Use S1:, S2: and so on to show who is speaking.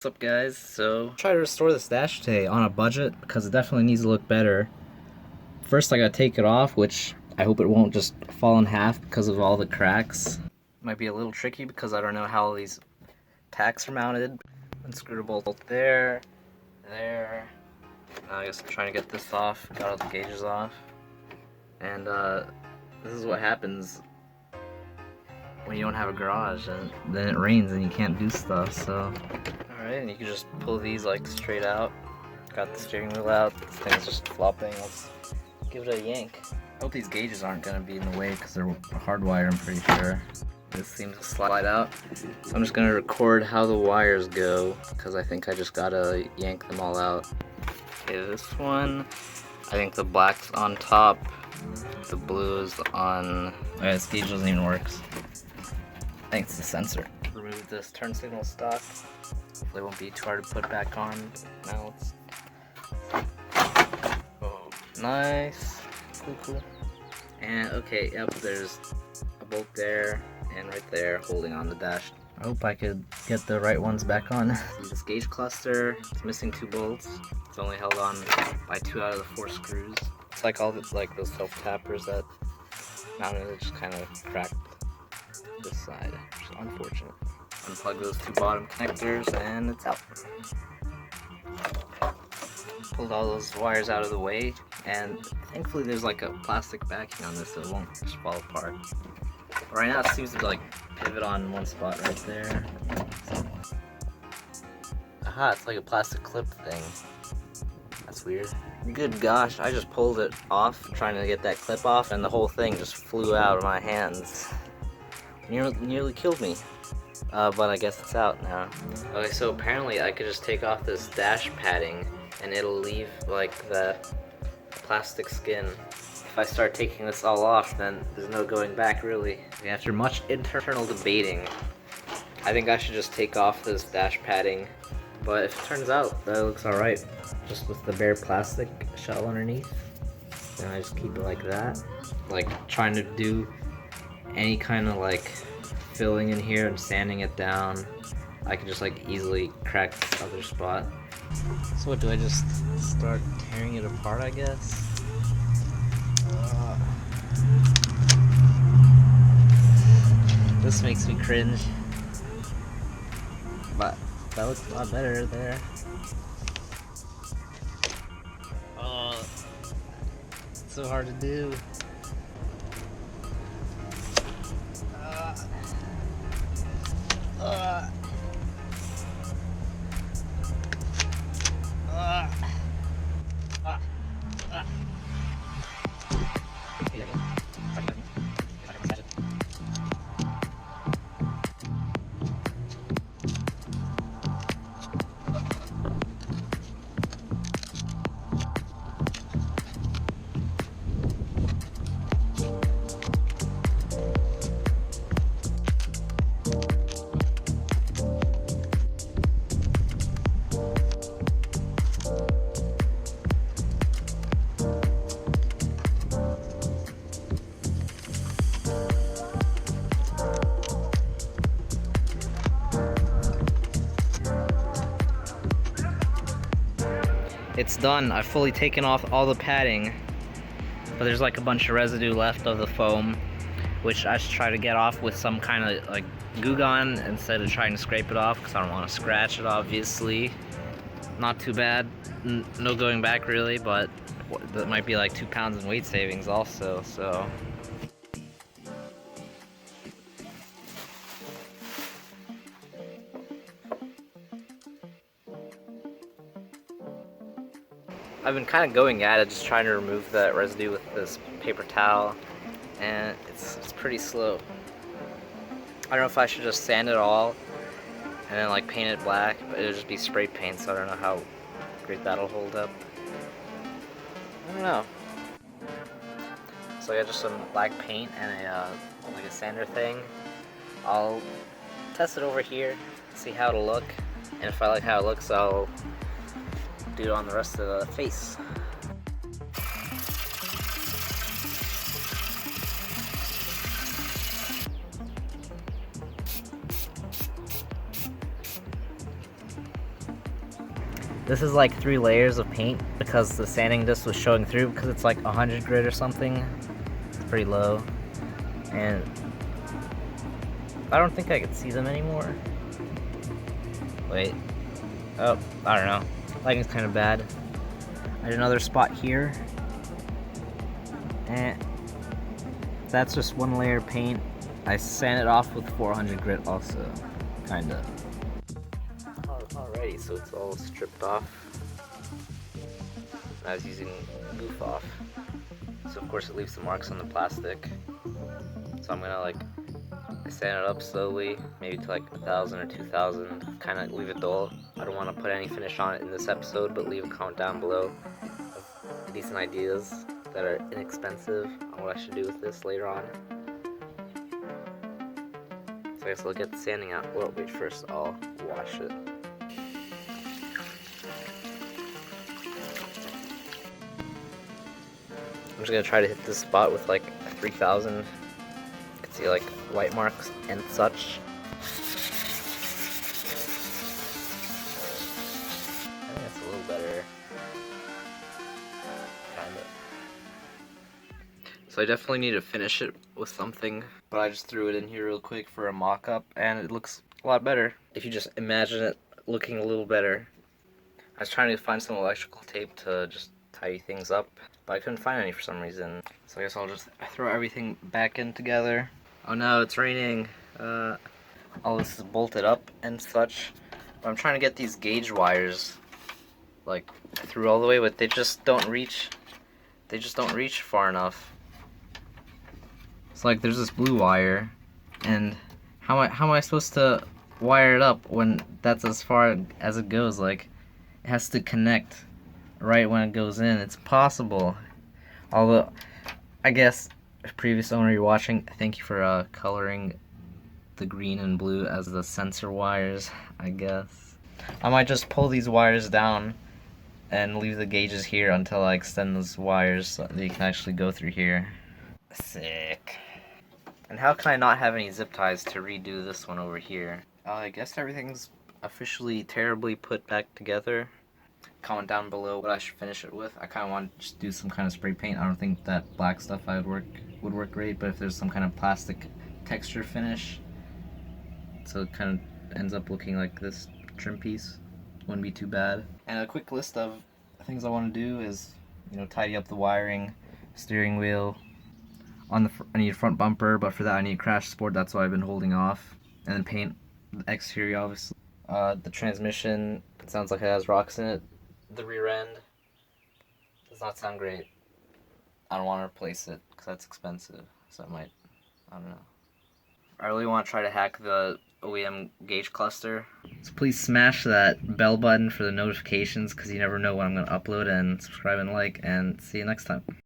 S1: What's up guys? So try to restore this dash today on a budget because it definitely needs to look better. First I gotta take it off, which I hope it won't just fall in half because of all the cracks. Might be a little tricky because I don't know how these tacks are mounted. Unscrew the bolt there. Now I guess I'm trying to get this off, got all the gauges off. And this is what happens when you don't have a garage and then it rains and you can't do stuff, so. Alright, and you can just pull these like straight out. Got the steering wheel out, this thing's just flopping. Let's give it a yank. I hope these gauges aren't gonna be in the way because they're hardwired, I'm pretty sure. This seems to slide out. So I'm just gonna record how the wires go because I think I just gotta yank them all out. Okay, this one, I think the black's on top, the blue is on. Alright, this gauge doesn't even work. I think it's the sensor. Remove this turn signal stock. Hopefully it won't be too hard to put back on. Now it's... Oh, nice. Cool. And okay, yep, there's a bolt there and right there holding on the dash. I hope I could get the right ones back on. This gauge cluster, it's missing 2 bolts. It's only held on by 2 out of the 4 screws. It's like all the, like those self-tappers that mounted it just kind of cracked this side, which is unfortunate. Unplug those 2 bottom connectors and it's out. Pulled all those wires out of the way, and thankfully there's like a plastic backing on this so it won't just fall apart. But right now it seems to like pivot on one spot right there. Aha, it's like a plastic clip thing. That's weird. Good gosh, I just pulled it off trying to get that clip off and the whole thing just flew out of my hands. Nearly killed me. But I guess it's out now. Okay, so apparently I could just take off this dash padding and it'll leave like the plastic skin. If I start taking this all off, then there's no going back really. After much internal debating, I think I should just take off this dash padding. But if it turns out that it looks alright, just with the bare plastic shell underneath, then I just keep it like that. Like trying to do any kind of like filling in here and sanding it down, I can just like easily crack this other spot. So what, do I just start tearing it apart, I guess? This makes me cringe. But that looks a lot better there. Oh, it's so hard to do. It's done. I've fully taken off all the padding, but there's like a bunch of residue left of the foam, which I should try to get off with some kind of like glue gun instead of trying to scrape it off because I don't want to scratch it, obviously. Not too bad. No going back really, but that might be like 2 pounds in weight savings also, so. I've been kind of going at it, just trying to remove the residue with this paper towel, and it's pretty slow. I don't know if I should just sand it all and then like paint it black, but it'll just be spray paint, so I don't know how great that'll hold up. I don't know. So I got just some black paint and like a sander thing. I'll test it over here, see how it'll look, and if I like how it looks, I'll do it on the rest of the face. This is like 3 layers of paint because the sanding disc was showing through because it's like 100 grit or something. It's pretty low. And I don't think I can see them anymore. Wait. Oh, I don't know. Lighting's kind of bad. I had another spot here. And that's just 1 layer of paint. I sanded it off with 400 grit also, kinda. Alrighty, so it's all stripped off. I was using goof off. So of course it leaves some marks on the plastic. So I'm gonna like sand it up slowly, maybe to like 1,000 or 2,000, kind of leave it dull. I don't want to put any finish on it in this episode, but leave a comment down below of decent ideas that are inexpensive on what I should do with this later on. So I guess I'll get the sanding out. Well, wait, first I'll wash it. I'm just gonna try to hit this spot with like 3,000. You can see like white marks and such. I think that's a little better. Kinda. So I definitely need to finish it with something, but I just threw it in here real quick for a mock-up, and it looks a lot better. If you just imagine it looking a little better. I was trying to find some electrical tape to just tidy things up, but I couldn't find any for some reason. So I guess I'll just throw everything back in together. Oh no, it's raining. All this is bolted up and such. But I'm trying to get these gauge wires like through all the way, but they just don't reach. They just don't reach far enough. It's like there's this blue wire, and how am I supposed to wire it up when that's as far as it goes? Like, it has to connect right when it goes in. It's possible. Although, I guess, previous owner you're watching, thank you for coloring the green and blue as the sensor wires, I guess. I might just pull these wires down and leave the gauges here until I extend those wires so that you can actually go through here. Sick. And how can I not have any zip ties to redo this one over here? I guess everything's officially terribly put back together. Comment down below what I should finish it with. I kind of want to just do some kind of spray paint. I don't think that black stuff would work great, but if there's some kind of plastic texture finish, so it kind of ends up looking like this trim piece, wouldn't be too bad. And a quick list of things I want to do is, tidy up the wiring, steering wheel. I need a front bumper, but for that I need a crash support. That's why I've been holding off. And then paint the exterior, obviously. The transmission, it sounds like it has rocks in it. The rear end does not sound great. I don't want to replace it because that's expensive. So I don't know. I really want to try to hack the OEM gauge cluster. So please smash that bell button for the notifications because you never know when I'm going to upload, and subscribe and like, and see you next time.